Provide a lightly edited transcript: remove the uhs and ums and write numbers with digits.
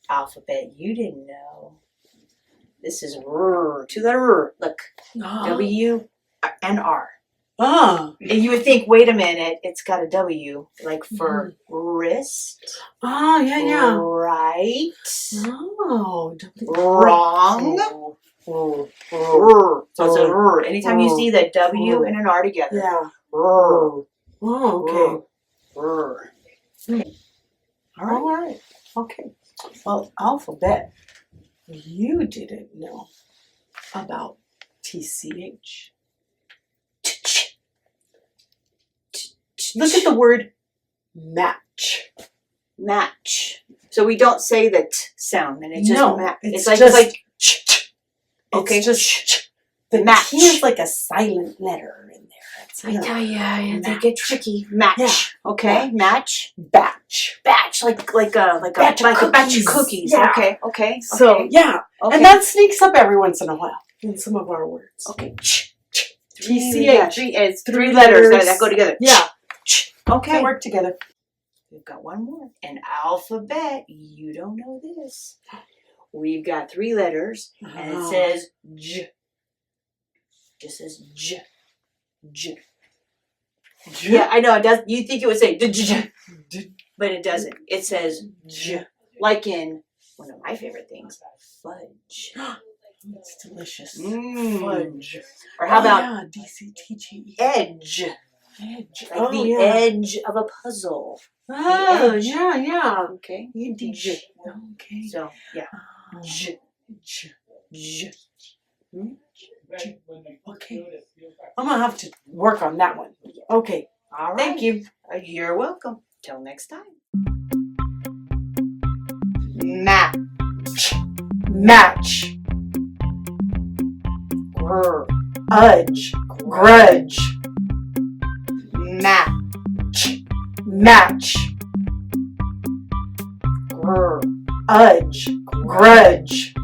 alphabet you didn't know. This is R, two-letter R. Look, W and R. Ah. And you would think, wait a minute, it's got a W, like for wrist. Oh, yeah. Right. Oh. Wrong. So it's a R. Anytime you see the W and an R together. Yeah. R. Oh, okay. R. All right. Okay. Well, alphabet, you didn't know about TCH. Look at the word match. Match. So we don't say the T sound, and it's just match. It's like just okay. It's just the match. T is like a silent letter in there. I tell you, they get tricky. Match. Yeah. Okay. Match. Batch. Batch. Like a batch of cookies. Yeah. Okay. So yeah, and that sneaks up every once in a while in some of our words. Okay. TCH. Three letters that go together. Yeah. Okay. They work together. We've got one more. An alphabet. You don't know this. We've got three letters, and it says J. Just says J. J. Yeah, I know. It does. You think it would say J, but it doesn't. It says J. Like in one of my favorite things, fudge. It's delicious. Fudge. Or how about DCTG? edge? Edge. Like the edge of a puzzle. Oh, yeah. Okay. J. Okay. So, yeah. J. Okay. I'm going to have to work on that one. Okay. All right. Thank you. You're welcome. Till next time. Match. Match. Udge. Grudge. Match. Match. Udge. Grudge.